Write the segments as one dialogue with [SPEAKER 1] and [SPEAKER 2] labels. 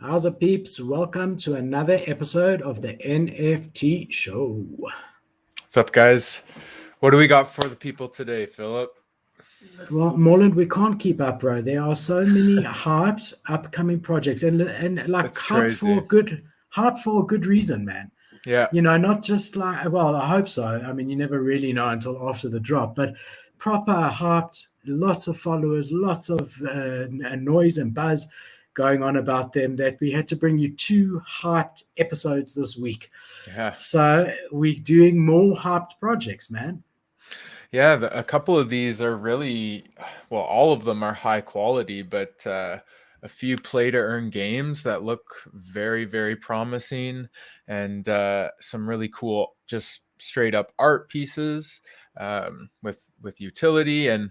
[SPEAKER 1] How's it, peeps? Welcome to another episode of the NFT show.
[SPEAKER 2] What's up, guys? What do we got for the people today, Philip?
[SPEAKER 1] Well, Morland, we can't keep up, bro. There are so many hyped upcoming projects, and like
[SPEAKER 2] That's crazy.
[SPEAKER 1] hyped for a good reason, man.
[SPEAKER 2] Yeah,
[SPEAKER 1] Not just like, well, I hope so. I mean, you never really know until after the drop, but proper hyped, lots of followers, lots of noise and buzz going on about them, that we had to bring you two hyped episodes this week.
[SPEAKER 2] yeah,
[SPEAKER 1] So we're doing more hyped projects, man.
[SPEAKER 2] yeah. A couple of these are really, well, all of them are high quality, but a few play-to-earn games that look very, very promising, and some really cool, just straight-up art pieces with utility, and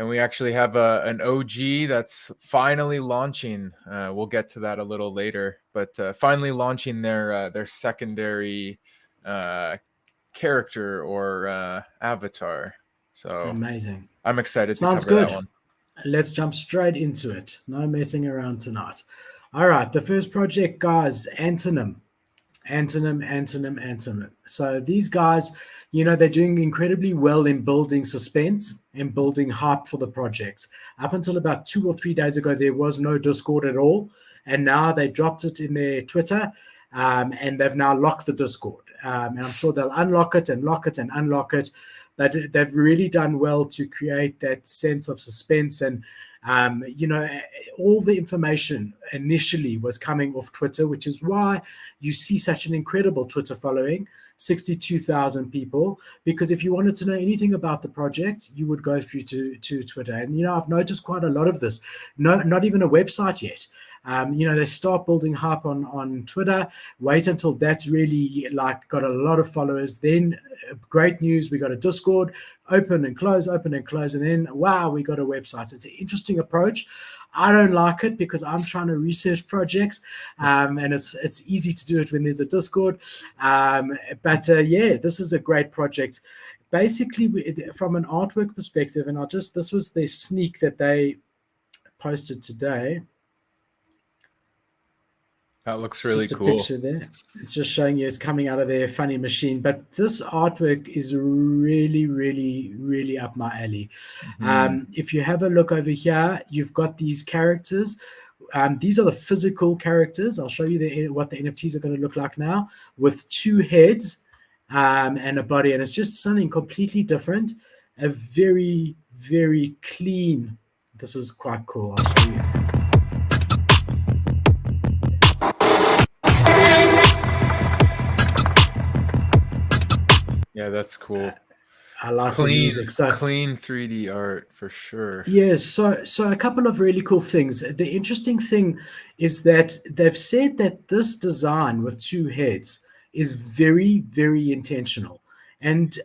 [SPEAKER 2] we actually have an OG that's finally launching. We'll get to that a little later, but finally launching their secondary character or avatar. So
[SPEAKER 1] Amazing.
[SPEAKER 2] I'm excited to
[SPEAKER 1] Sounds
[SPEAKER 2] cover that
[SPEAKER 1] good.
[SPEAKER 2] one.
[SPEAKER 1] Let's jump straight into it. No messing around tonight. All right. The first project, guys, Antonym. Antonym. So these guys, they're doing incredibly well in building suspense and building hype for the project. Up until about 2 or 3 days ago, there was no Discord at all. And now they dropped it in their Twitter, and they've now locked the Discord. And I'm sure they'll unlock it and lock it and unlock it. But they've really done well to create that sense of suspense. And all the information initially was coming off Twitter, which is why you see such an incredible Twitter following, 62,000 people. Because if you wanted to know anything about the project, you would go through to Twitter. And, I've noticed quite a lot of this. No, not even a website yet. They start building hype on Twitter, wait until that's really got a lot of followers. Then great news, we got a Discord, open and close, and then wow, we got a website. It's an interesting approach. I don't like it because I'm trying to research projects, and it's easy to do it when there's a Discord. But this is a great project. Basically, from an artwork perspective, and this was their sneak that they posted today.
[SPEAKER 2] That looks really
[SPEAKER 1] just a
[SPEAKER 2] cool.
[SPEAKER 1] picture there. It's just showing you it's coming out of their funny machine. But this artwork is really, really, really up my alley. If you have a look over here, you've got these characters. These are the physical characters. I'll show you what the NFTs are going to look like now, with two heads and a body. And it's just something completely different. A very, very clean. This is quite cool. I'll show you.
[SPEAKER 2] Yeah, that's cool.
[SPEAKER 1] I like
[SPEAKER 2] clean,
[SPEAKER 1] the music. So
[SPEAKER 2] clean 3D art for sure.
[SPEAKER 1] yes, so a couple of really cool things. The interesting thing is that they've said that this design with two heads is very, very intentional. And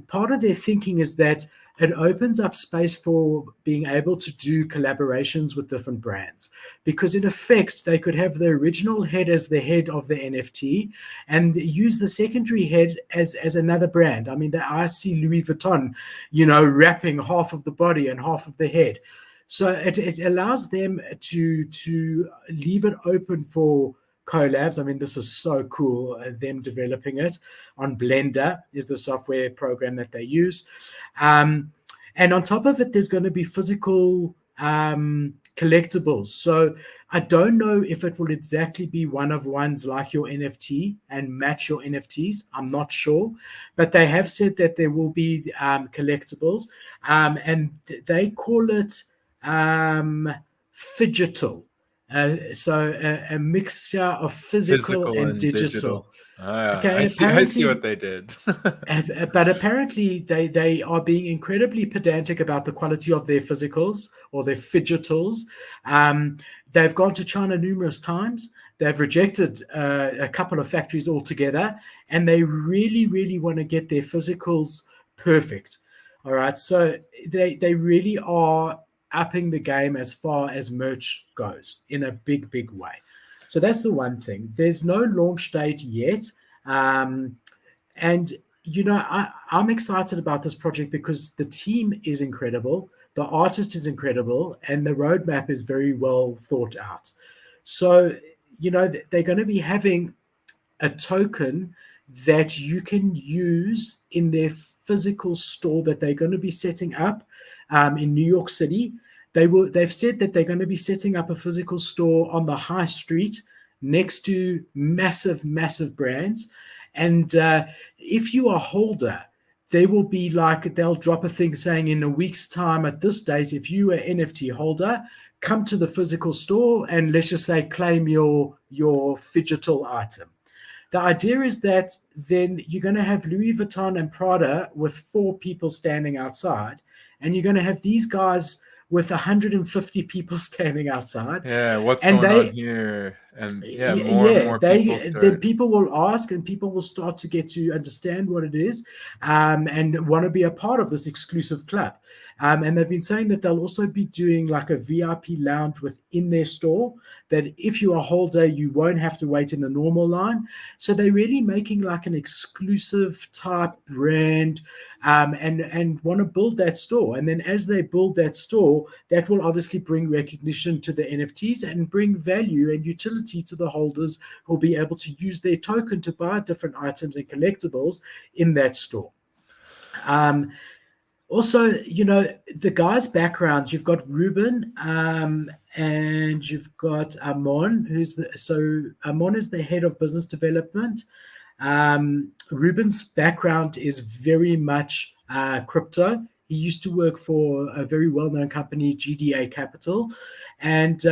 [SPEAKER 1] part of their thinking is that it opens up space for being able to do collaborations with different brands. Because in effect, they could have the original head as the head of the NFT and use the secondary head as another brand. I mean, I see Louis Vuitton, wrapping half of the body and half of the head. So it allows them to leave it open for collabs. I mean, this is so cool. Them developing it on Blender is the software program that they use. And on top of it, there's going to be physical collectibles. So I don't know if it will exactly be one of ones like your NFT and match your NFTs. I'm not sure. But they have said that there will be collectibles. And they call it Phygital. So a mixture of physical and digital.
[SPEAKER 2] Okay, I see what they did.
[SPEAKER 1] But apparently they are being incredibly pedantic about the quality of their physicals or their Phygitals. They've gone to China numerous times. They've rejected a couple of factories altogether, and they really, really want to get their physicals perfect. All right, so they really are upping the game as far as merch goes in a big, big way. So that's the one thing. There's no launch date yet. I'm excited about this project because the team is incredible, the artist is incredible, and the roadmap is very well thought out. So, they're going to be having a token that you can use in their physical store that they're going to be setting up in New York City. They've said that they're going to be setting up a physical store on the high street next to massive, massive brands. And if you are a holder, they will be like, they'll drop a thing saying in a week's time at this date, if you are an NFT holder, come to the physical store and let's just say claim your phygital item. The idea is that then you're going to have Louis Vuitton and Prada with 4 people standing outside, and you're going to have these guys with 150 people standing outside.
[SPEAKER 2] Yeah, what's going on here? And more and more people
[SPEAKER 1] then people will ask, and people will start to get to understand what it is, and want to be a part of this exclusive club. And they've been saying that they'll also be doing like a VIP lounge within their store, that if you're a holder, you won't have to wait in the normal line. So they're really making like an exclusive type brand, and want to build that store. And then as they build that store, that will obviously bring recognition to the NFTs and bring value and utility to the holders who will be able to use their token to buy different items and collectibles in that store. Also, the guys' backgrounds, you've got Ruben and you've got Amon, Amon is the head of business development. Ruben's background is very much crypto. He used to work for a very well-known company, GDA Capital. And,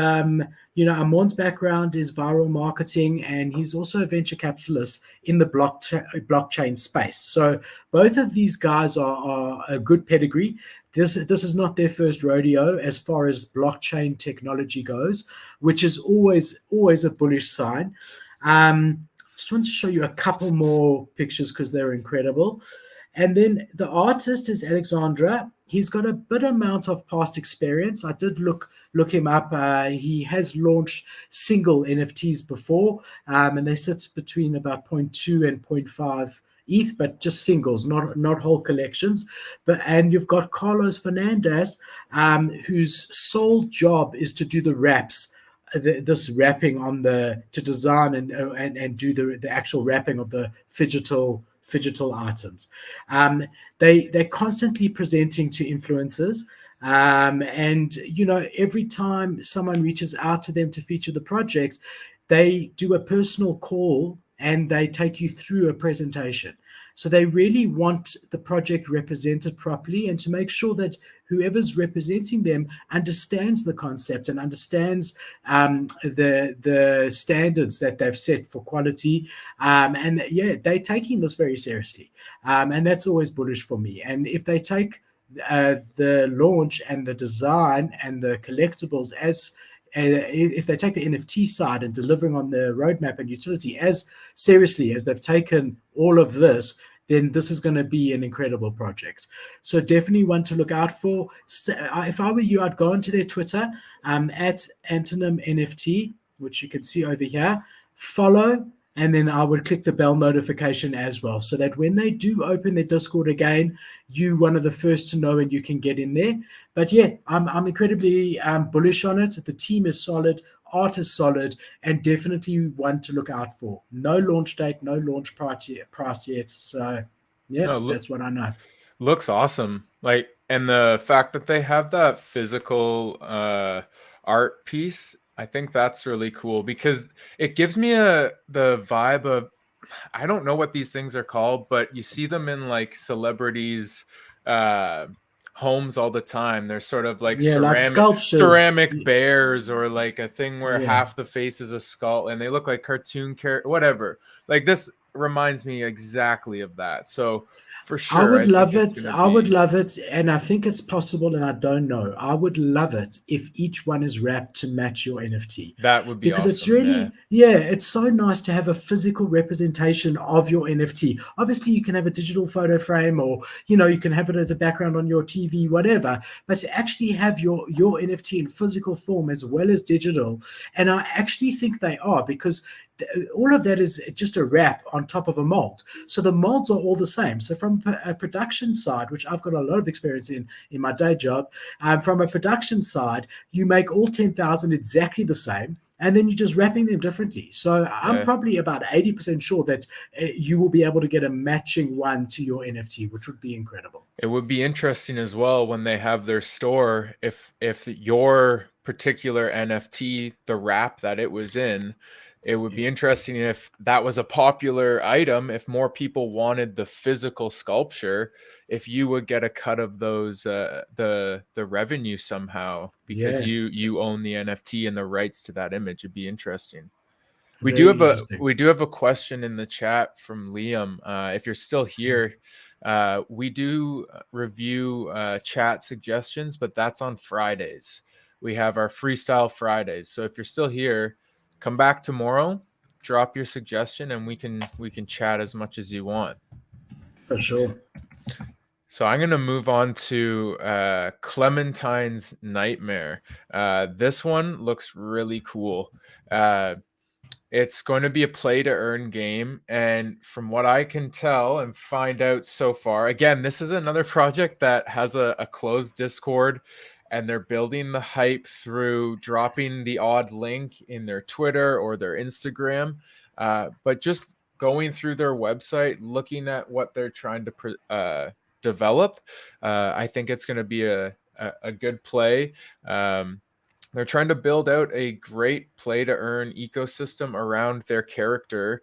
[SPEAKER 1] Amon's background is viral marketing, and he's also a venture capitalist in the blockchain space. So both of these guys are a good pedigree. This is not their first rodeo as far as blockchain technology goes, which is always a bullish sign. Just want to show you a couple more pictures because they're incredible. And then the artist is Alexandra. He's got a bit amount of past experience. I did look him up. He has launched single NFTs before, and they sit between about 0.2 and 0.5 ETH, but just singles, not whole collections. And you've got Carlos Fernandez, whose sole job is to do the wraps. This wrapping to design and do the actual wrapping of the phygital items. They're constantly presenting to influencers, and every time someone reaches out to them to feature the project, they do a personal call and they take you through a presentation. So they really want the project represented properly, and to make sure that whoever's representing them understands the concept and understands the standards that they've set for quality. They're taking this very seriously. And that's always bullish for me. And if they take the launch and the design and the collectibles if they take the NFT side and delivering on the roadmap and utility as seriously as they've taken all of this, then this is going to be an incredible project. So definitely one to look out for. If I were you, I'd go onto their Twitter at Antonym NFT, which you can see over here, follow, and then I would click the bell notification as well, so that when they do open their Discord again, you're one of the first to know and you can get in there. But yeah, I'm incredibly bullish on it. The team is solid, art is solid, and definitely one to look out for. No launch date, no launch price yet. So yeah, that's what I know.
[SPEAKER 2] Looks awesome. And the fact that they have that physical art piece, I think that's really cool, because it gives me the vibe of, I don't know what these things are called, but you see them in like celebrities' homes all the time. They're sort of like ceramic bears, or like a thing where half the face is a skull and they look like cartoon character, whatever. Like, this reminds me exactly of that. So for sure,
[SPEAKER 1] I would love it, and I think it's possible, and I don't know. I would love it if each one is wrapped to match your NFT.
[SPEAKER 2] That would be
[SPEAKER 1] because
[SPEAKER 2] awesome.
[SPEAKER 1] It's really, it's so nice to have a physical representation of your NFT. Obviously, you can have a digital photo frame, or you can have it as a background on your TV, whatever. But to actually have your NFT in physical form as well as digital, and I actually think they are, because all of that is just a wrap on top of a mold. So the molds are all the same. So from a production side, which I've got a lot of experience in my day job, from a production side, you make all 10,000 exactly the same, and then you're just wrapping them differently. So I'm probably about 80% sure that you will be able to get a matching one to your NFT, which would be incredible.
[SPEAKER 2] It would be interesting as well when they have their store, if your particular NFT, the wrap that it was in, it would be interesting if that was a popular item, if more people wanted the physical sculpture, if you would get a cut of those the revenue somehow, because you own the NFT and the rights to that image. It'd be interesting. We do have a question in the chat from Liam. If you're still here, we do review chat suggestions, but that's on Fridays. We have our Freestyle Fridays. So if you're still here, come back tomorrow, drop your suggestion, and we can chat as much as you want.
[SPEAKER 1] For sure.
[SPEAKER 2] So I'm going to move on to Clementine's Nightmare. This one looks really cool. It's going to be a play-to-earn game, and from what I can tell and find out so far, again, this is another project that has a closed Discord, and they're building the hype through dropping the odd link in their Twitter or their Instagram, but just going through their website, looking at what they're trying to develop, I think it's going to be a good play. They're trying to build out a great play-to-earn ecosystem around their character,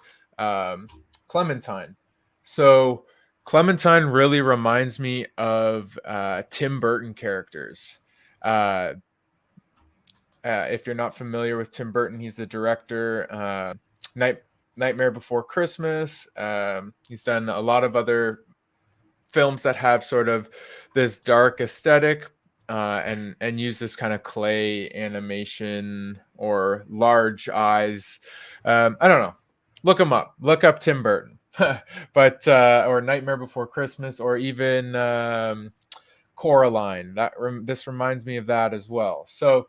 [SPEAKER 2] Clementine. So Clementine really reminds me of Tim Burton characters. If you're not familiar with Tim Burton, he's the director, Nightmare Before Christmas. He's done a lot of other films that have sort of this dark aesthetic, and use this kind of clay animation or large eyes. I don't know. Look him up. Look up Tim Burton. But or Nightmare Before Christmas, or even Coraline. This reminds me of that as well. So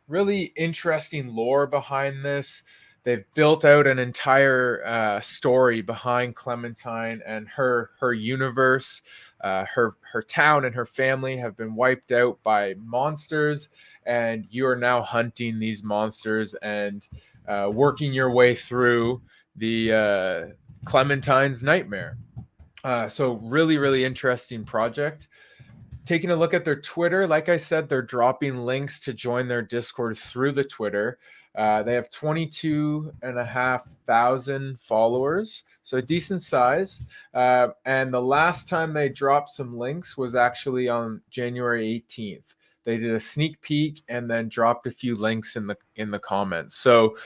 [SPEAKER 2] really interesting lore behind this. They've built out an entire story behind Clementine and her universe. Her town and her family have been wiped out by monsters, and you are now hunting these monsters and working your way through the Clementine's Nightmare. So really, really interesting project. Taking a look at their Twitter, like I said, they're dropping links to join their Discord through the Twitter. They have 22,500 followers, so a decent size. And the last time they dropped some links was actually on January 18th. They did a sneak peek and then dropped a few links in the comments. So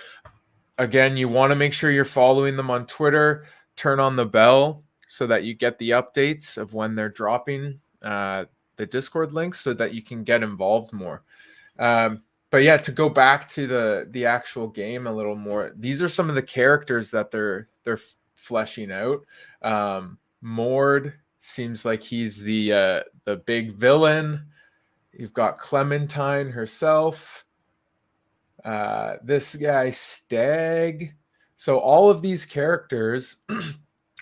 [SPEAKER 2] again, you want to make sure you're following them on Twitter. Turn on the bell so that you get the updates of when they're dropping the Discord links, so that you can get involved more. But yeah, to go back to the actual game a little more, these are some of the characters that they're fleshing out. Mord seems like he's the big villain. You've got Clementine herself. This guy Stag. So all of these characters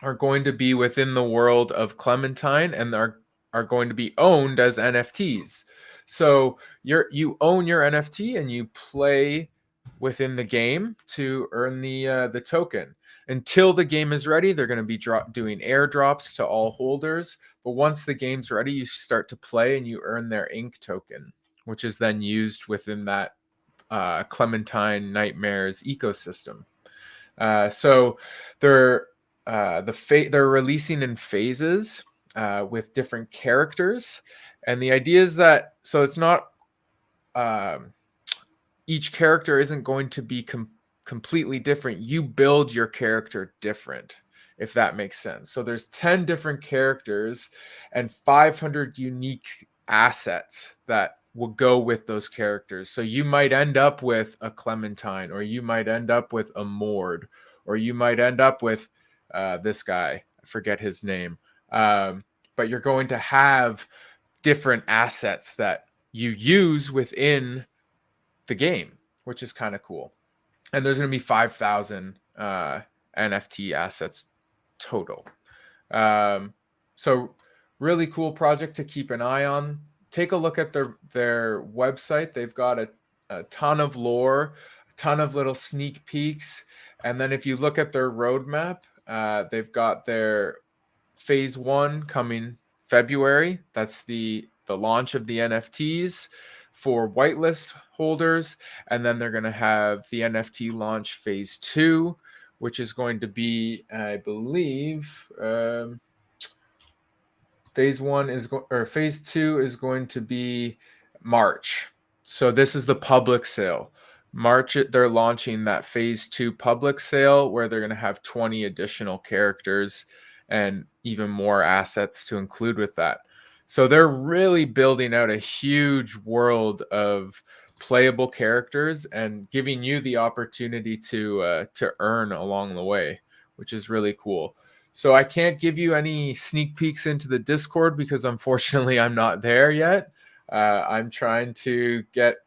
[SPEAKER 2] are going to be within the world of Clementine, and are going to be owned as NFTs. So you own your NFT and you play within the game to earn the token. Until the game is ready, they're going to be doing airdrops to all holders. But once the game's ready, you start to play and you earn their ink token, which is then used within that Clementine Nightmares ecosystem. So they're releasing in phases with different characters. And the idea is that, so it's not, each character isn't going to be completely different. You build your character different, if that makes sense. So there's 10 different characters and 500 unique assets that will go with those characters. So you might end up with a Clementine, or you might end up with a Mord, or you might end up with this guy. I forget his name. But you're going to have different assets that you use within the game, which is kind of cool. and there's going to be 5,000 NFT assets total. So really cool project to keep an eye on. Take a look at their website. They've got a ton of lore, a ton of little sneak peeks. And then if you look at their roadmap, they've got their phase 1 coming February. That's the launch of the NFTs for whitelist holders. And then they're going to have the NFT launch phase 2, which is going to be, I believe, phase 2 is going to be March. So this is the public sale. March, they're launching that phase 2 public sale where they're going to have 20 additional characters and even more assets to include with that. So they're really building out a huge world of playable characters and giving you the opportunity to earn along the way, which is really cool. So I can't give you any sneak peeks into the Discord because unfortunately I'm not there yet. I'm trying to get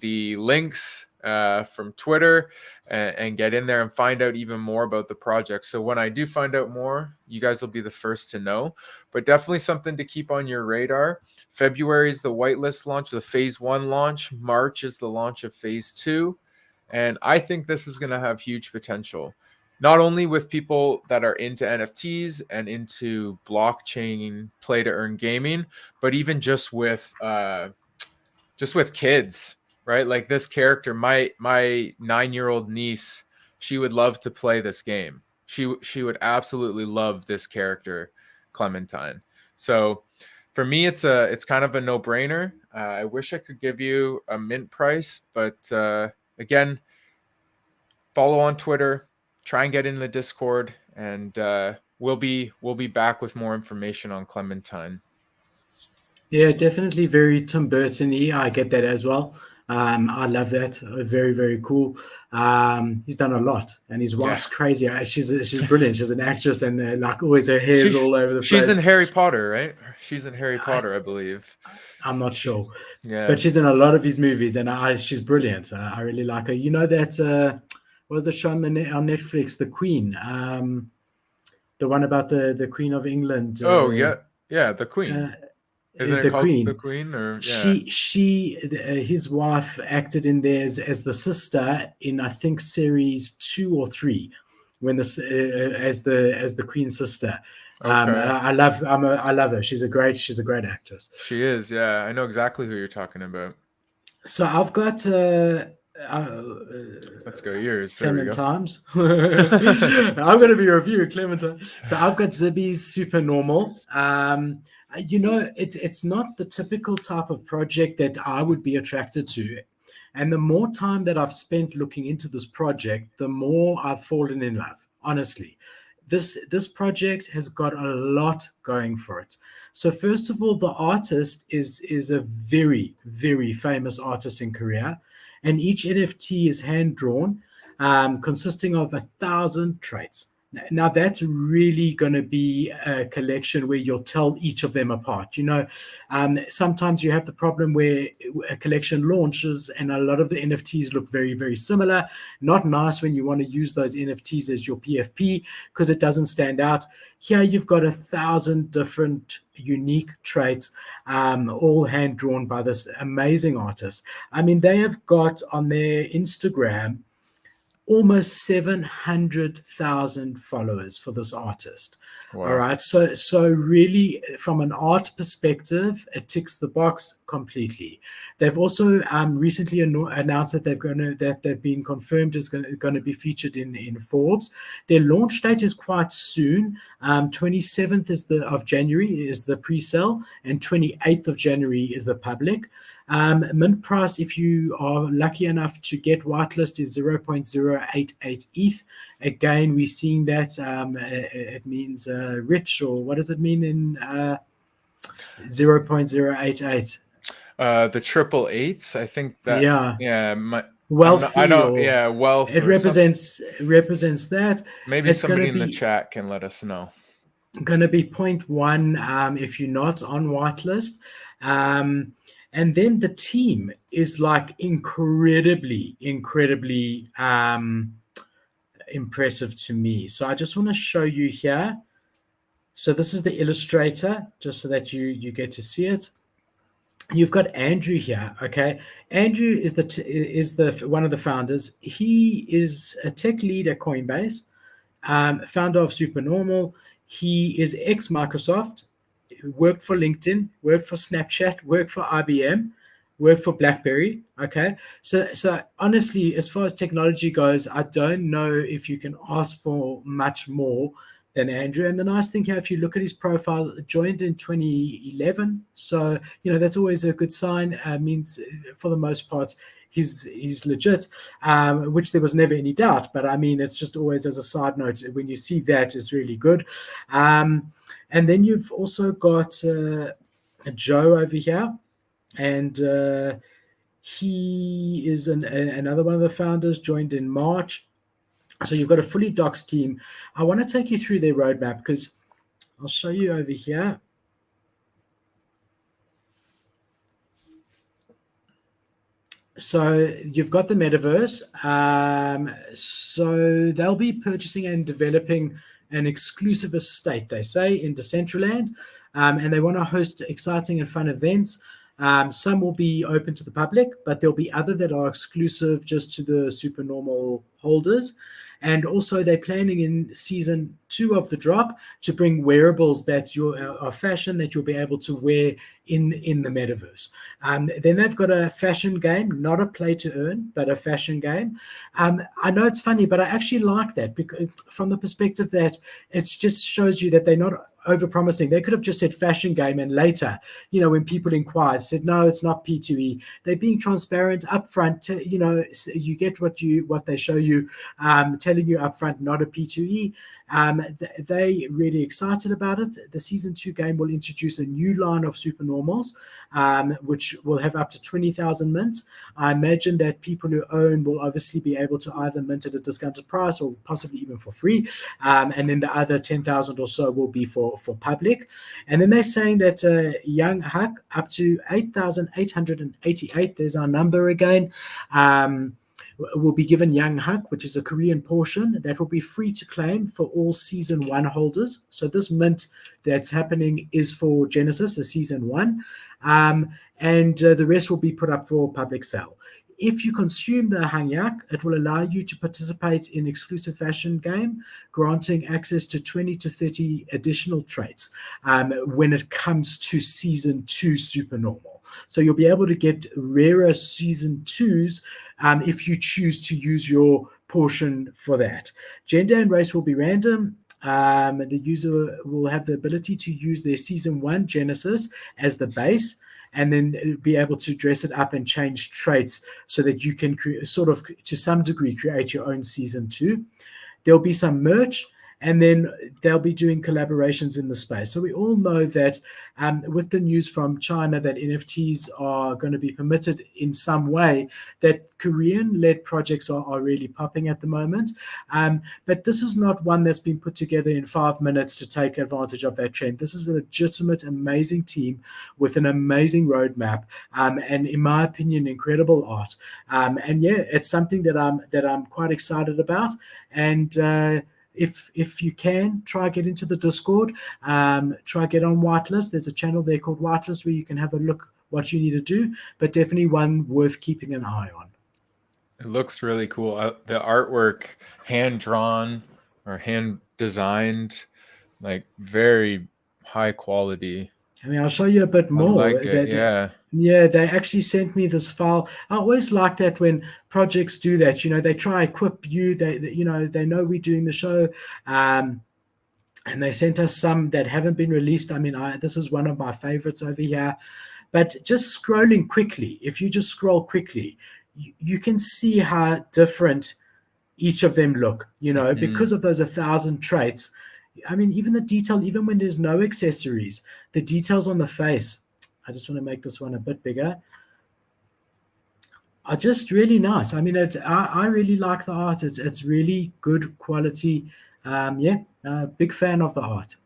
[SPEAKER 2] the links from Twitter and get in there and find out even more about the project. So when I do find out more, you guys will be the first to know. But definitely something to keep on your radar. February is the whitelist launch, the phase 1 launch. March is the launch of phase 2. And I think this is going to have huge potential, not only with people that are into NFTs and into blockchain play to earn gaming, but even just with kids, right? Like this character, my 9-year-old niece, she would love to play this game. She would absolutely love this character, Clementine. So for me, it's kind of a no-brainer. I wish I could give you a mint price, but again, follow on Twitter, try and get in the Discord, and we'll be back with more information on Clementine.
[SPEAKER 1] Yeah, definitely very Tim Burton-y. I get that as well. I love that. Very, very cool. He's done a lot, and his wife's crazy. She's brilliant. She's an actress, and like always, her hair's all over the place.
[SPEAKER 2] She's in Harry Potter, right? She's in Harry Potter, I believe.
[SPEAKER 1] I'm not sure.
[SPEAKER 2] Yeah,
[SPEAKER 1] but she's in a lot of his movies, and she's brilliant. I really like her. You know that what was the show on Netflix, The Queen, the one about the Queen of England.
[SPEAKER 2] The Queen. Isn't it called
[SPEAKER 1] Queen.
[SPEAKER 2] The Queen? Or yeah.
[SPEAKER 1] His wife acted in there as the sister in I think series 2 or 3, when as the Queen's sister. Okay. I love her. She's a great actress.
[SPEAKER 2] She is, yeah. I know exactly who you're talking about.
[SPEAKER 1] So I've got
[SPEAKER 2] let's go yours.
[SPEAKER 1] Clementine's. I'm going to be reviewing Clementine. So I've got Zibby's Super Normal. It's not the typical type of project that I would be attracted to. And the more time that I've spent looking into this project, the more I've fallen in love, honestly. This project has got a lot going for it. So first of all, the artist is a very, very famous artist in Korea, and each NFT is hand-drawn, consisting of 1,000 traits. Now, that's really going to be a collection where you'll tell each of them apart. Sometimes you have the problem where a collection launches and a lot of the NFTs look very, very similar. Not nice when you want to use those NFTs as your PFP because it doesn't stand out. Here you've got 1,000 different unique traits, all hand-drawn by this amazing artist. I mean, they have got on their Instagram almost 700,000 followers for this artist. Wow. All right. So really, from an art perspective, it ticks the box completely. They've also recently announced that they've been confirmed as going to be featured in Forbes. Their launch date is quite soon. 27th of January is the pre-sale, and 28th of January is the public. Mint price, if you are lucky enough to get whitelist, is 0.088 ETH. Again, we're seeing that it means rich, or what does it mean in 0.088?
[SPEAKER 2] The triple eights, I think that.
[SPEAKER 1] Wealthy.
[SPEAKER 2] Wealth.
[SPEAKER 1] It represents that.
[SPEAKER 2] Maybe somebody in the chat can let us know. Going
[SPEAKER 1] to be 0.1 if you're not on whitelist. And then the team is like incredibly impressive to me. So I just want to show you here. So this is the illustrator, just so that you get to see it. You've got Andrew here. Okay, Andrew is the one of the founders. He is a tech lead at Coinbase, founder of Supernormal. He is ex Microsoft, worked for LinkedIn, worked for Snapchat, worked for IBM, worked for BlackBerry. Okay, so honestly, as far as technology goes, I don't know if you can ask for much more than Andrew. And the nice thing here, if you look at his profile, joined in 2011, so that's always a good sign. Means for the most part he's legit, which there was never any doubt. But I mean, it's just always as a side note, when you see that, it's really good. And then you've also got Joe over here, and he is another one of the founders, joined in March. So you've got a fully doxed team. I want to take you through their roadmap because I'll show you over here. So you've got the metaverse. So they'll be purchasing and developing an exclusive estate, they say, in Decentraland. And they want to host exciting and fun events. Some will be open to the public, but there'll be other that are exclusive just to the Supernormal holders. And also, they're planning in season 2 of the drop to bring wearables that are fashion that you'll be able to wear in the metaverse. Then they've got a fashion game, not a play to earn, but a fashion game. I know it's funny, but I actually like that because from the perspective that it just shows you that they're not over-promising. They could have just said fashion game, and later, when people inquired, said no, it's not P2E. They're being transparent upfront. You get what they show you, telling you upfront, not a P2E. They really excited about it. The season 2 game will introduce a new line of supernormals, which will have up to 20,000 mints. I imagine that people who own will obviously be able to either mint at a discounted price or possibly even for free. And then the other 10,000 or so will be for public. And then they're saying that Young Huck up to 8,888, there's our number again, will be given Young Huck, which is a Korean portion that will be free to claim for all season 1 holders. So this mint that's happening is for Genesis, a season 1, and the rest will be put up for public sale. If you consume the Hangyak, it will allow you to participate in exclusive fashion game, granting access to 20 to 30 additional traits when it comes to season 2 supernormal. So you'll be able to get rarer season 2s if you choose to use your portion for that. Gender and race will be random. The user will have the ability to use their season 1 Genesis as the base, and then be able to dress it up and change traits so that you can sort of, to some degree, create your own season 2. There'll be some merch, and then they'll be doing collaborations in the space. So we all know that with the news from China that NFTs are going to be permitted in some way, that Korean-led projects are really popping at the moment. But this is not one that's been put together in 5 minutes to take advantage of that trend. This is a legitimate, amazing team with an amazing roadmap, and in my opinion, incredible art. And yeah, it's something that I'm quite excited about. And if you can, try get into the Discord, try get on Whitelist. There's a channel there called Whitelist where you can have a look what you need to do, but definitely one worth keeping an eye on.
[SPEAKER 2] It looks really cool. The artwork, hand drawn or hand designed, like very high quality.
[SPEAKER 1] I mean, I'll show you a bit more.
[SPEAKER 2] I like it, yeah.
[SPEAKER 1] Yeah, they actually sent me this file. I always like that when projects do that. They try equip you. They know we're doing the show, and they sent us some that haven't been released. I mean, this is one of my favorites over here. But just scrolling quickly, if you just scroll quickly, you can see how different each of them look. Because of those 1,000 traits. I mean, even the detail, even when there's no accessories, the details on the face. I just want to make this one a bit bigger. Are just really nice. I mean, I really like the art. It's really good quality. Big fan of the art.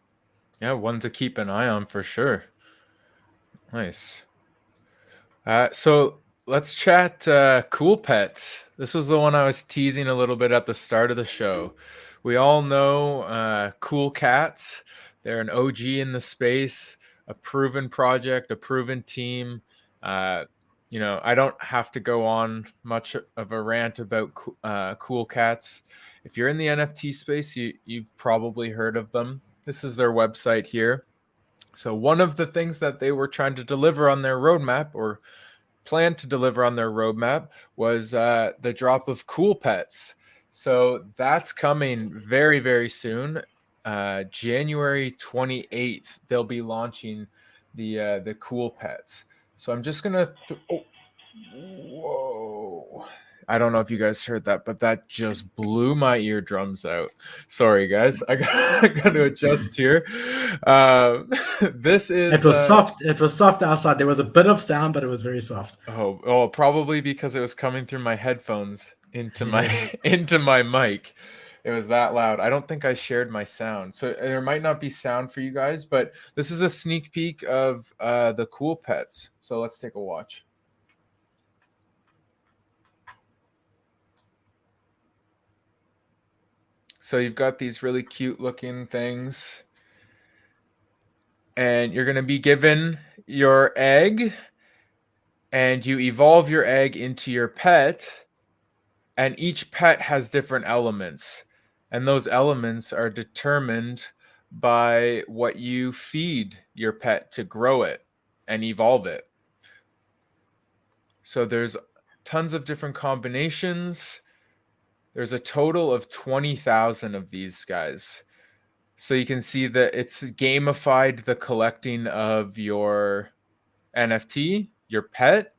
[SPEAKER 2] Yeah, one to keep an eye on for sure. Nice. So let's chat cool pets. This was the one I was teasing a little bit at the start of the show. We all know Cool Cats. They're an OG in the space, a proven project, a proven team. Uh, I don't have to go on much of a rant about Cool Cats. If you're in the NFT space, you've probably heard of them. This is their website here. So one of the things that they were trying to deliver on their roadmap, or planned to deliver on their roadmap, was the drop of Cool Pets. So that's coming very, very soon. January 28th, they'll be launching the Cool Pets. So I'm just gonna. Whoa! I don't know if you guys heard that, but that just blew my eardrums out. Sorry, guys. I got to adjust here. This is.
[SPEAKER 1] It was soft. It was soft outside. There was a bit of sound, but it was very soft.
[SPEAKER 2] Oh, probably because it was coming through my headphones into my into my mic. It was that loud. I don't think I shared my sound, so there might not be sound for you guys. But this is a sneak peek of the Cool Pets. So let's take a watch. So you've got these really cute looking things, and you're going to be given your egg, and you evolve your egg into your pet, and each pet has different elements, and those elements are determined by what you feed your pet to grow it and evolve it. So there's tons of different combinations. There's a total of 20,000 of these guys. So you can see that it's gamified the collecting of your NFT, your pet,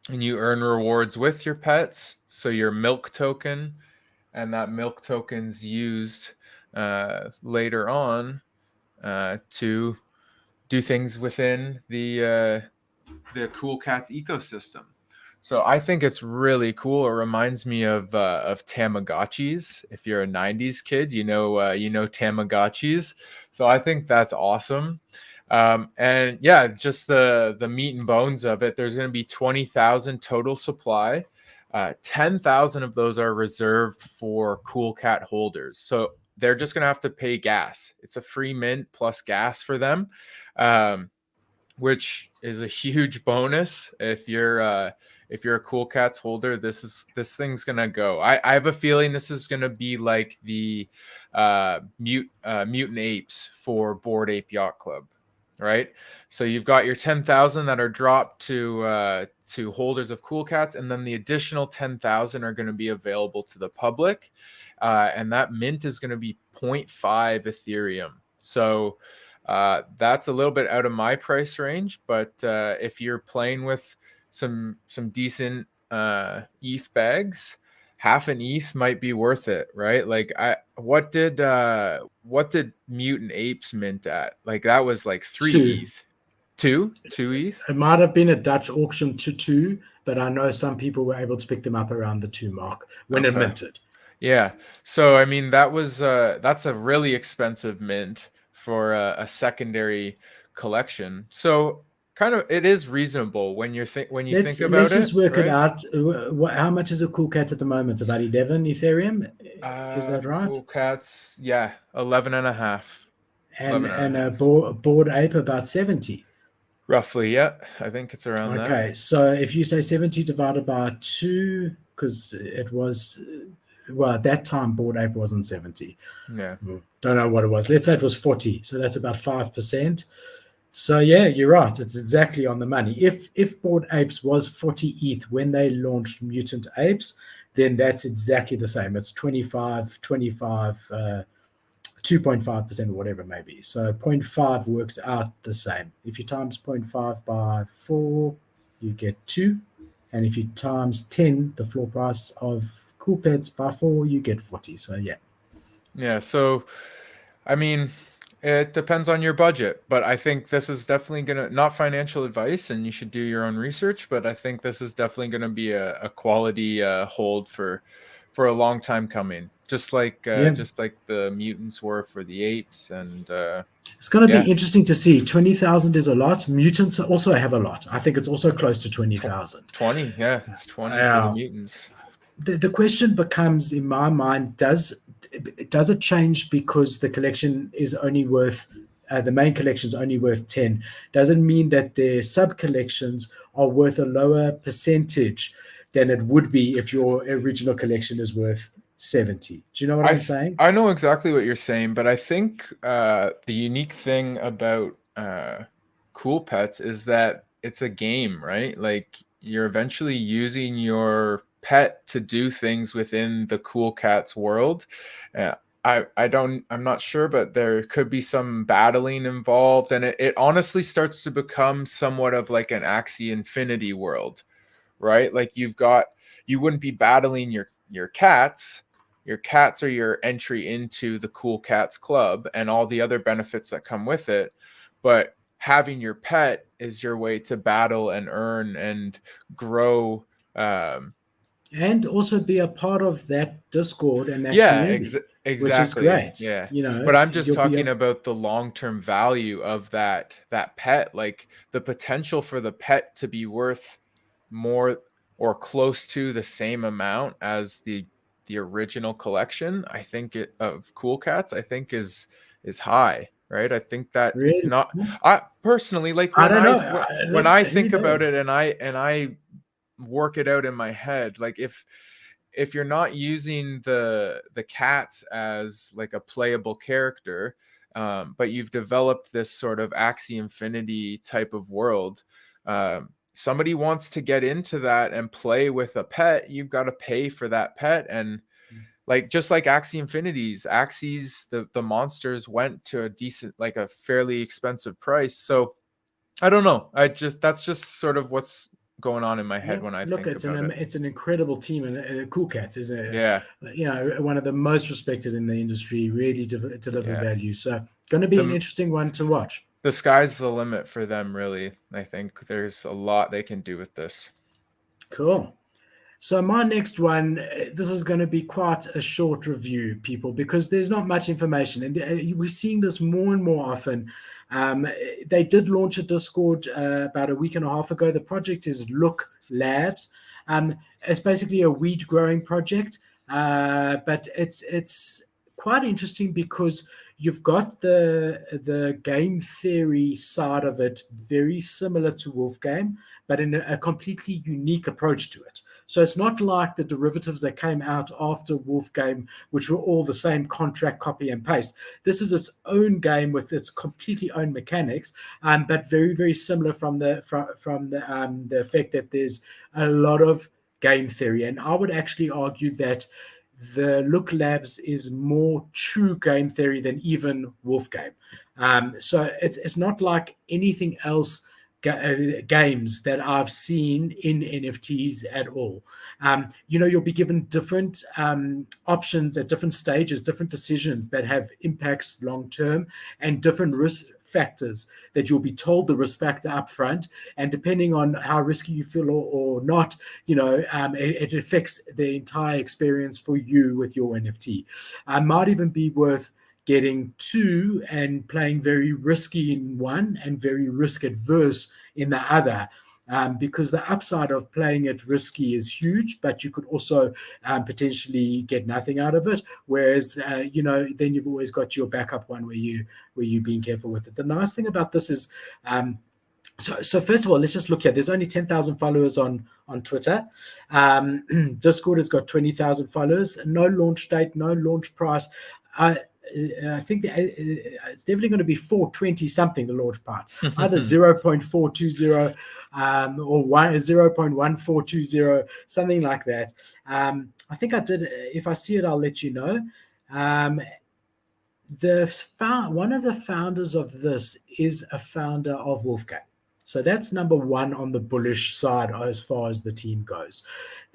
[SPEAKER 2] and you earn rewards with your pets. So your milk token, and that milk token's used later on to do things within the Cool Cats ecosystem. So I think it's really cool. It reminds me of Tamagotchis. If you're a '90s kid, you know Tamagotchis. So I think that's awesome. And yeah, just the meat and bones of it. There's going to be 20,000 total supply. 10,000 of those are reserved for Cool Cat holders. So they're just going to have to pay gas. It's a free mint plus gas for them, which is a huge bonus if you're a Cool Cats holder. This thing's gonna go. I have a feeling this is gonna be like the Mutant Apes for Bored Ape Yacht Club, right? So you've got your 10,000 that are dropped to holders of Cool Cats, and then the additional 10,000 are going to be available to the public, and that mint is going to be 0.5 Ethereum. So that's a little bit out of my price range, but if you're playing with some decent ETH bags, half an ETH might be worth it, right? Like what did Mutant Apes mint at? Like that was like 3 ETH. 2 ETH?
[SPEAKER 1] It might have been a Dutch auction to 2, but I know some people were able to pick them up around the 2 mark when it minted.
[SPEAKER 2] Yeah. So I mean that's a really expensive mint for a secondary collection. So kind of it is reasonable when you think about it.
[SPEAKER 1] Let's just work it out. How much is a Cool Cat at the moment? About 11 Ethereum? Is that right?
[SPEAKER 2] Cool Cats, yeah, 11.5.
[SPEAKER 1] And a Bored Ape about 70.
[SPEAKER 2] Roughly, yeah. I think it's around that.
[SPEAKER 1] Okay, so if you say 70 divided by 2, because it was, well, at that time, Bored Ape wasn't 70.
[SPEAKER 2] Yeah.
[SPEAKER 1] Don't know what it was. Let's say it was 40. So that's about 5%. So yeah, you're right. It's exactly on the money. If Bored Apes was 40 ETH when they launched Mutant Apes, then that's exactly the same. It's 25, 2.5% or whatever it may be. So 0.5 works out the same. If you times 0.5 by 4, you get 2. And if you times 10, the floor price of Cool Pets by 4, you get 40. So yeah.
[SPEAKER 2] Yeah. So, I mean, it depends on your budget, but I think this is definitely not financial advice, and you should do your own research, but I think this is definitely going to be a quality hold for a long time coming. just like
[SPEAKER 1] Yeah.
[SPEAKER 2] the mutants were for the apes. And
[SPEAKER 1] It's going to
[SPEAKER 2] yeah,
[SPEAKER 1] be interesting to see. 20,000 is a lot. Mutants also have a lot. I think it's also close to 20,000.
[SPEAKER 2] 20, yeah, it's 20 for the
[SPEAKER 1] Uh,
[SPEAKER 2] mutants.
[SPEAKER 1] the question becomes, in my mind, does it change because the collection is only worth the main collection is only worth 10? Does it mean that their sub collections are worth a lower percentage than it would be if your original collection is worth 70? Do you know what I'm saying?
[SPEAKER 2] I know exactly what you're saying, but I think the unique thing about Cool Pets is that it's a game, right? Like you're eventually using your pet to do things within the Cool Cats world. Uh, I'm not sure, but there could be some battling involved, and it honestly starts to become somewhat of like an Axie Infinity world, right? Like you wouldn't be battling your cats. Your cats are your entry into the Cool Cats Club and all the other benefits that come with it. But having your pet is your way to battle and earn and grow.
[SPEAKER 1] And also be a part of that Discord and that
[SPEAKER 2] Yeah,
[SPEAKER 1] community, which is
[SPEAKER 2] exactly.
[SPEAKER 1] great.
[SPEAKER 2] Yeah.
[SPEAKER 1] You know,
[SPEAKER 2] But I'm just
[SPEAKER 1] you'll be
[SPEAKER 2] talking
[SPEAKER 1] a
[SPEAKER 2] about the long-term value of that pet, like the potential for the pet to be worth more or close to the same amount as the original collection. I think it of Cool Cats, I think is high, right? I think that it's
[SPEAKER 1] really.
[SPEAKER 2] not. I personally, like
[SPEAKER 1] I don't know.
[SPEAKER 2] when I
[SPEAKER 1] Who
[SPEAKER 2] think about
[SPEAKER 1] knows?
[SPEAKER 2] it and I work it out in my head, like if you're not using the cats as like a playable character, but you've developed this sort of Axie Infinity type of world, somebody wants to get into that and play with a pet, you've got to pay for that pet. And like just like Axie Infinities, Axies, the monsters went to a decent, like a fairly expensive price. So I don't know. That's just sort of what's going on in my head
[SPEAKER 1] Yeah,
[SPEAKER 2] when I
[SPEAKER 1] look,
[SPEAKER 2] think about it.
[SPEAKER 1] it's an incredible team, and Cool Cats is
[SPEAKER 2] Yeah,
[SPEAKER 1] one of the most respected in the industry. Really deliver
[SPEAKER 2] yeah.
[SPEAKER 1] value. So, going to be an
[SPEAKER 2] The
[SPEAKER 1] interesting one to watch.
[SPEAKER 2] the sky's the limit for them, really. I think there's a lot they can do with this.
[SPEAKER 1] Cool. So my next one, this is going to be quite a short review, people, because there's not much information, and we're seeing this more and more often. Um, they did launch a Discord about a week and a half ago. The project is Look Labs. It's basically a weed growing project, but it's quite interesting because you've got the game theory side of it very similar to Wolf Game, but in a completely unique approach to it. So it's not like the derivatives that came out after Wolf Game, which were all the same contract, copy and paste. This is its own game with its completely own mechanics, but very, very similar from the effect that there's a lot of game theory. And I would actually argue that the Look Labs is more true game theory than even Wolf Game. So it's not like anything else games that I've seen in NFTs at all. You'll be given different options at different stages, different decisions that have impacts long term, and different risk factors that you'll be told the risk factor up front. And depending on how risky you feel or not, it affects the entire experience for you with your NFT. Might even be worth getting two and playing very risky in one and very risk adverse in the other. Because the upside of playing it risky is huge, but you could also potentially get nothing out of it. Whereas, then you've always got your backup one where you're being careful with it. The nice thing about this is, so first of all, let's just look here. There's only 10,000 followers on Twitter. Discord has got 20,000 followers. No launch date, no launch price. I think it's definitely going to be 420 something, the launch part, either 0.420 or 0.1420, something like that. I think I did. If I see it, I'll let you know. One of the founders of this is a founder of Wolfgang. So that's number one on the bullish side as far as the team goes.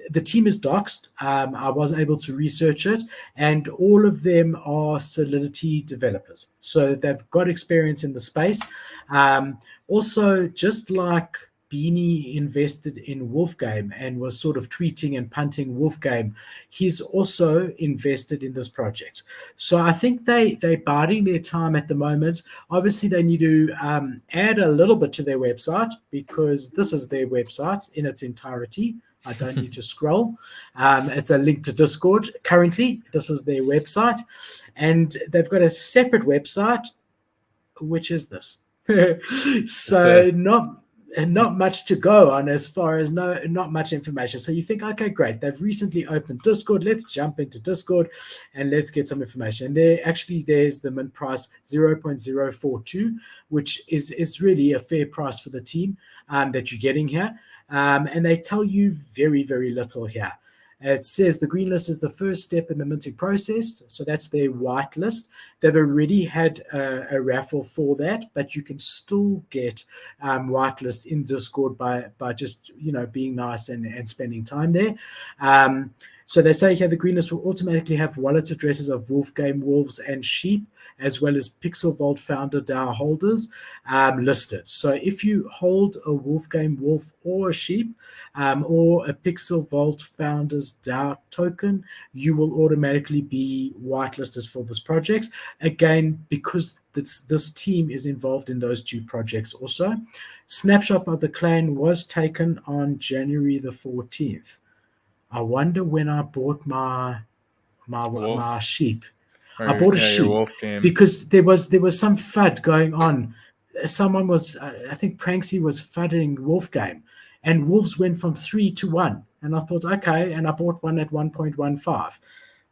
[SPEAKER 1] The team is doxed. I wasn't able to research it, and all of them are Solidity developers. So they've got experience in the space. Also, just like Beanie invested in Wolfgame and was sort of tweeting and punting Wolfgame, he's also invested in this project. So I think they're biding their time at the moment. Obviously, they need to add a little bit to their website, because this is their website in its entirety. I don't need to scroll. It's a link to Discord. Currently, this is their website. And they've got a separate website, which is this. So not much to go on as far as not much information. So you think, okay, great, they've recently opened Discord. Let's jump into Discord and let's get some information. And there's the mint price 0.042, which is really a fair price for the team that you're getting here. And they tell you very, very little here. It says the green list is the first step in the minting process. So that's their white list. They've already had a raffle for that, but you can still get whitelist in Discord by just, being nice and spending time there. So they say here the green list will automatically have wallet addresses of Wolfgame, Wolves, and Sheep, as well as Pixel Vault founder DAO holders listed. So if you hold a Wolfgame Wolf or a Sheep or a Pixel Vault founders DAO token, you will automatically be whitelisted for this project. Again, because this team is involved in those two projects also. Snapshot of the clan was taken on January the 14th. I wonder when I bought my sheep. I bought a sheep because there was some FUD going on. Someone was, I think Pranksy was FUDding Wolfgame, and Wolves went from 3 to 1. And I thought, okay, and I bought one at 1.15.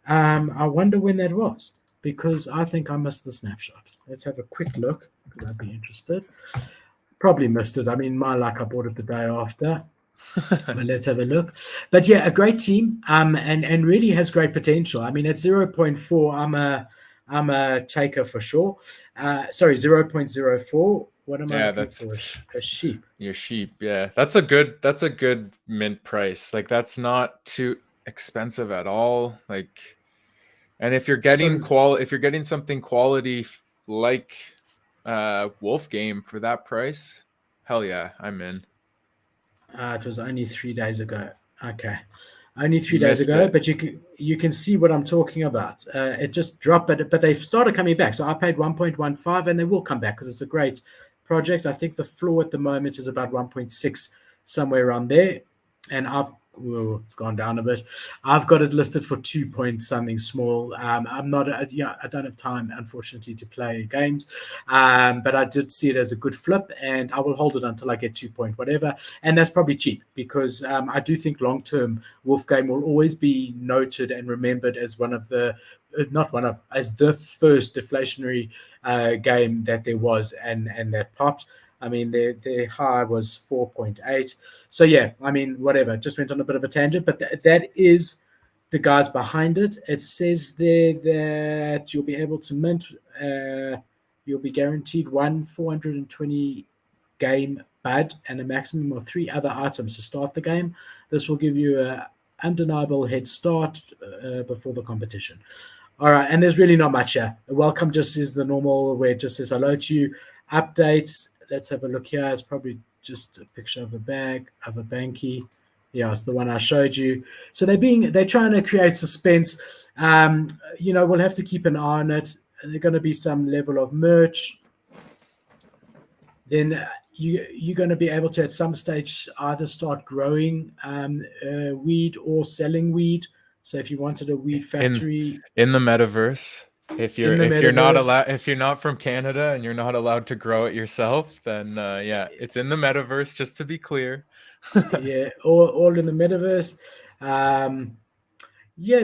[SPEAKER 1] I wonder when that was, because I think I missed the snapshot. Let's have a quick look, because I'd be interested. Probably missed it. I mean, my luck, I bought it the day after. But let's have a look. But yeah, a great team, and really has great potential. I mean, at 0.4, I'm a taker for sure. Sorry, 0.04. What am I looking for? A sheep.
[SPEAKER 2] Your sheep, yeah. That's a good mint price. Like, that's not too expensive at all. Like, and if you're getting something quality like Wolfgame for that price, hell yeah, I'm in.
[SPEAKER 1] It was only 3 days ago. Okay. Only 3 days ago, but you can see what I'm talking about. It just dropped, but they've started coming back. So I paid 1.15, and they will come back because it's a great project. I think the floor at the moment is about 1.6, somewhere around there. And it's gone down a bit. I've got it listed for 2 point something small. I'm not, I don't have time, unfortunately, to play games. But I did see it as a good flip, and I will hold it until I get 2 point whatever. And that's probably cheap, because I do think long term Wolfgame will always be noted and remembered as as the first deflationary game that there was, and that popped. I mean, their high was 4.8. So, yeah, I mean, whatever. Just went on a bit of a tangent, but that is the guys behind it. It says there that you'll be able to mint, you'll be guaranteed one 420 game bud and a maximum of 3 other items to start the game. This will give you an undeniable head start before the competition. All right, and there's really not much here. Welcome just is the normal, where it just says hello to you. Updates. Let's have a look here. It's probably just a picture of a bag, of a banky. Yeah, it's the one I showed you. So they're trying to create suspense. We'll have to keep an eye on it. There's going to be some level of merch. Then you're going to be able to, at some stage, either start growing weed or selling weed. So if you wanted a weed factory
[SPEAKER 2] in the metaverse. If you're not from Canada and you're not allowed to grow it yourself, then it's in the metaverse, just to be clear.
[SPEAKER 1] Yeah, all in the metaverse.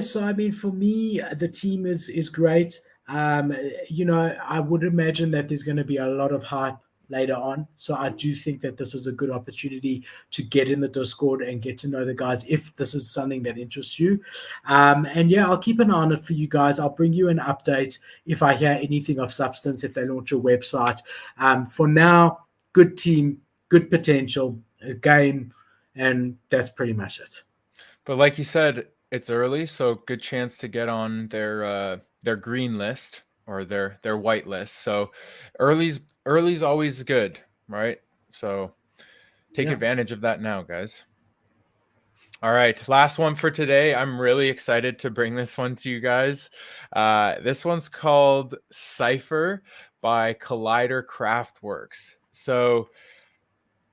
[SPEAKER 1] So I mean, for me, the team is great. I would imagine that there's going to be a lot of hype later on. So I do think that this is a good opportunity to get in the Discord and get to know the guys, if this is something that interests you. I'll keep an eye on it for you guys. I'll bring you an update if I hear anything of substance, if they launch a website. For now, good team, good potential, a game, and that's pretty much it.
[SPEAKER 2] But like you said, it's early, so good chance to get on their green list or their white list. So early's always good, right? So Take advantage of that now, guys. All right, last one for today. I'm really excited to bring this one to you guys. This one's called Cipher by Craftworks. So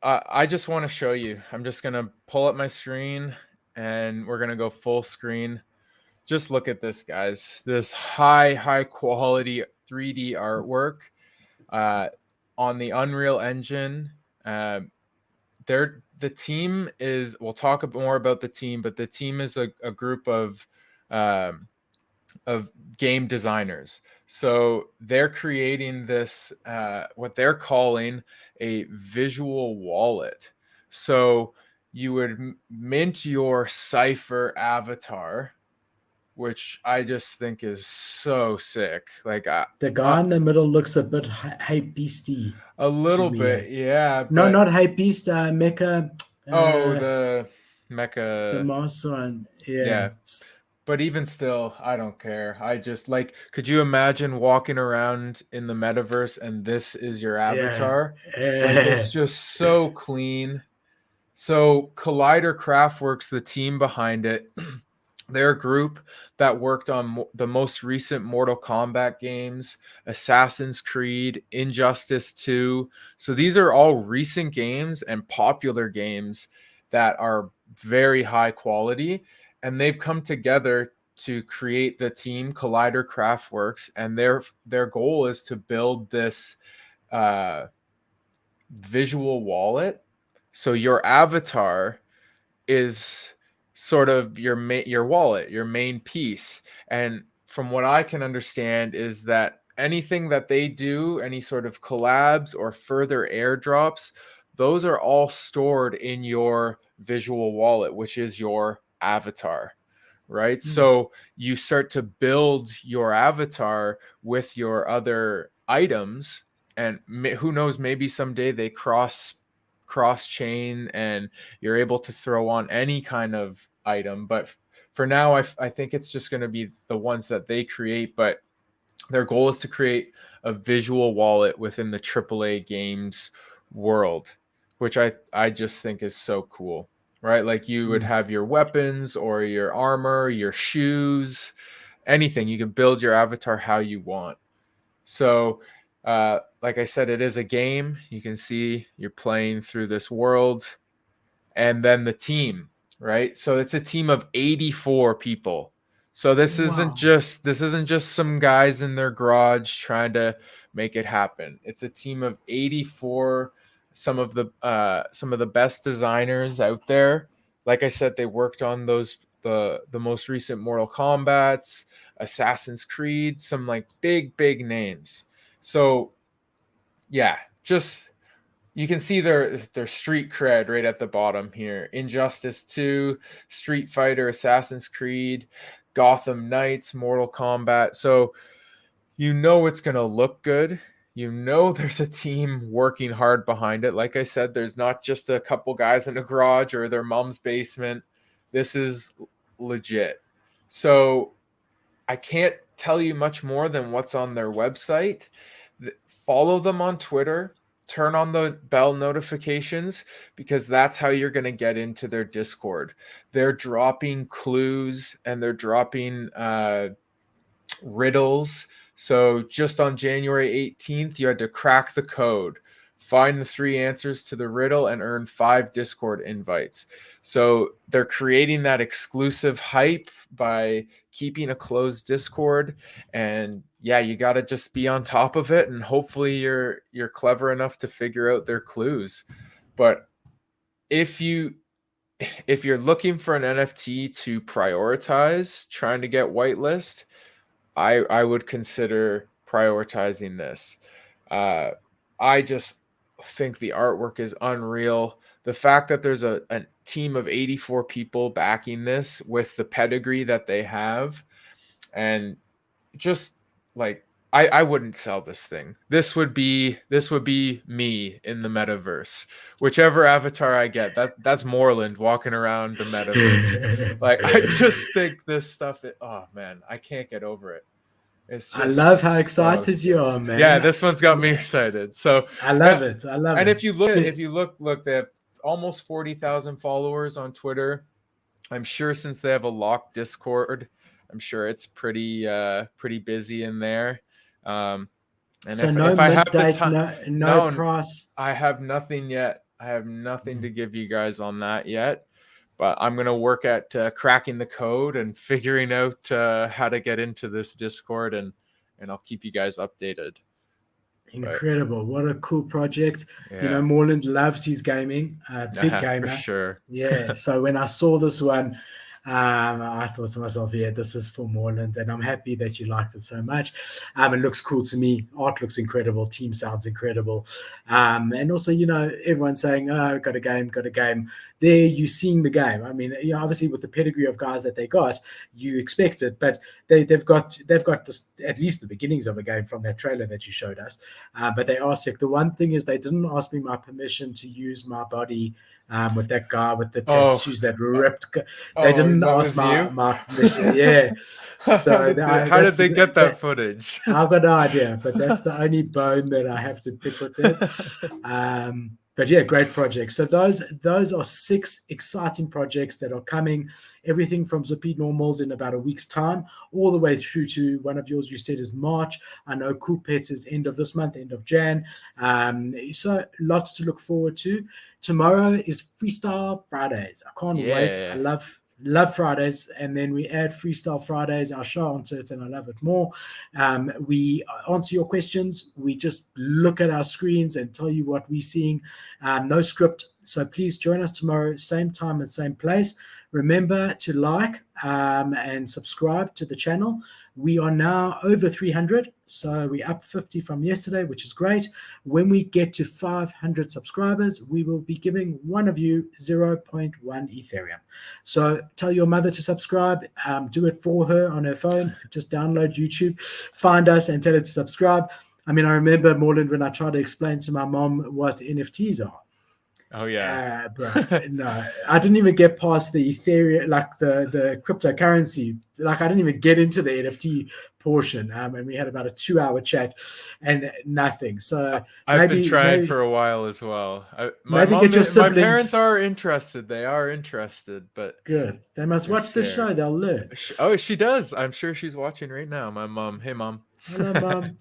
[SPEAKER 2] I just want to show you. I'm just going to pull up my screen and we're going to go full screen. Just look at this, guys. This high quality 3D artwork on the Unreal Engine. The team is, we'll talk more about the team, but the team is a group of game designers. So they're creating this, what they're calling a visual wallet. So you would mint your Cipher avatar, which I just think is so sick. Like
[SPEAKER 1] the guy in the middle looks a bit hype beastie.
[SPEAKER 2] A little bit, yeah.
[SPEAKER 1] No, not hype beast. Mecha.
[SPEAKER 2] The Mecha.
[SPEAKER 1] The mouse one.
[SPEAKER 2] Yeah. But even still, I don't care. I just like, could you imagine walking around in the metaverse and this is your avatar? Like, it's just so clean. So Craftworks, the team behind it, they're a group that worked on the most recent Mortal Kombat games, Assassin's Creed, Injustice 2. So these are all recent games and popular games that are very high quality. And they've come together to create the team Craftworks. And their goal is to build this visual wallet. So your avatar is sort of your wallet, your main piece. And from what I can understand is that anything that they do, any sort of collabs or further airdrops, those are all stored in your visual wallet, which is your avatar, right? So you start to build your avatar with your other items, and who knows, maybe someday they cross chain and you're able to throw on any kind of item. But for now, I think it's just going to be the ones that they create. But their goal is to create a visual wallet within the AAA games world, which I just think is so cool, right? Like you would have your weapons or your armor, your shoes, anything. You can build your avatar how you want. So like I said, it is a game. You can see you're playing through this world. And then the team, right? So it's a team of 84 people. So this isn't just some guys in their garage trying to make it happen. It's a team of 84, some of the best designers out there. Like I said, they worked on the most recent Mortal Kombats, Assassin's Creed, some like big names. So yeah, just you can see their street cred right at the bottom here. Injustice 2, Street Fighter, Assassin's Creed, Gotham Knights, Mortal Kombat. So you know it's going to look good. You know there's a team working hard behind it. Like I said, there's not just a couple guys in a garage or their mom's basement. This is legit. So I can't tell you much more than what's on their website. Follow them on Twitter. Turn on the bell notifications, because that's how you're going to get into their Discord. They're dropping clues and they're dropping riddles. So just on January 18th, you had to crack the code, find the 3 answers to the riddle, and earn 5 Discord invites. So they're creating that exclusive hype by keeping a closed Discord. And yeah, you got to just be on top of it, and hopefully you're clever enough to figure out their clues. But if you're looking for an NFT to prioritize trying to get whitelist, I would consider prioritizing this. I just think the artwork is unreal. The fact that there's a team of 84 people backing this with the pedigree that they have, and just like I wouldn't sell this thing. This would be me in the metaverse. Whichever avatar I get, that's Moreland walking around the metaverse. Like, I just think this stuff, oh man, I can't get over it. It's just,
[SPEAKER 1] I love how excited you are, man.
[SPEAKER 2] Yeah, this one's got me excited. So
[SPEAKER 1] I love it. I love it.
[SPEAKER 2] And if you look, they have almost 40,000 followers on Twitter. I'm sure since they have a locked Discord, I'm sure it's pretty busy in there. And
[SPEAKER 1] So
[SPEAKER 2] if I have the
[SPEAKER 1] date,
[SPEAKER 2] time,
[SPEAKER 1] no price.
[SPEAKER 2] I have nothing yet. I have nothing to give you guys on that yet. But I'm going to work at cracking the code and figuring out how to get into this Discord, and I'll keep you guys updated.
[SPEAKER 1] Incredible. What a cool project. Yeah. Moreland loves his gaming, big gamer.
[SPEAKER 2] For sure.
[SPEAKER 1] Yeah. So when I saw this one, I thought to myself, yeah, this is for Moreland, and I'm happy that you liked it so much. It looks cool to me. Art looks incredible. Team sounds incredible. And also, everyone's saying, oh, got a game. There, you're seeing the game. I mean, obviously with the pedigree of guys that they got, you expect it, but they've got this, at least the beginnings of a game from that trailer that you showed us. But they are sick. The one thing is they didn't ask me my permission to use my body with that guy with the tattoos that ripped. They didn't ask my permission. Yeah. So
[SPEAKER 2] how did they get that footage?
[SPEAKER 1] I've got no idea, but that's the only bone that I have to pick with it. But yeah, great project. So those are 6 exciting projects that are coming. Everything from Zippy Normals in about a week's time, all the way through to one of yours you said is March. I know Cool Pets is end of this month, end of Jan. So lots to look forward to. Tomorrow is Freestyle Fridays. I can't wait. I love Fridays, and then we add Freestyle Fridays, our show onto it, and I love it more. We answer your questions. We just look at our screens and tell you what we're seeing. No script. So please join us tomorrow, same time and same place. Remember to like and subscribe to the channel. We are now over 300, so we're up 50 from yesterday, which is great. When we get to 500 subscribers, we will be giving one of you 0.1 Ethereum. So tell your mother to subscribe. Do it for her on her phone. Just download YouTube, find us, and tell her to subscribe. I mean, I remember, Moreland, when I tried to explain to my mom what NFTs are.
[SPEAKER 2] Oh yeah,
[SPEAKER 1] bro. No, I didn't even get past the Ethereum, like the cryptocurrency. Like I didn't even get into the NFT portion. And we had about a 2-hour chat and nothing. So
[SPEAKER 2] I've been trying for a while as well. My parents are interested. They are interested, but
[SPEAKER 1] good. They must watch the show. They'll learn.
[SPEAKER 2] Oh, she does. I'm sure she's watching right now. My mom. Hey, Mom.
[SPEAKER 1] Hello, Mom.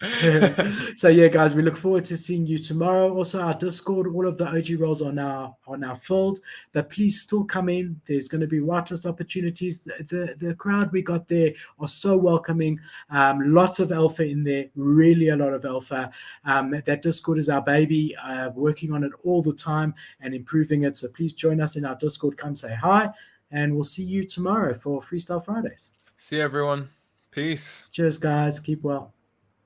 [SPEAKER 1] So yeah, guys, we look forward to seeing you tomorrow. Also, our Discord, all of the OG roles are now filled, but please still come in. There's going to be whitelist opportunities. The crowd we got there are so welcoming. Lots of alpha in there, really a lot of alpha. That Discord is our baby. Working on it all the time and improving it. So please join us in our Discord. Come say hi, and we'll see you tomorrow for Freestyle Fridays.
[SPEAKER 2] See you, everyone. Peace.
[SPEAKER 1] Cheers, guys. Keep well.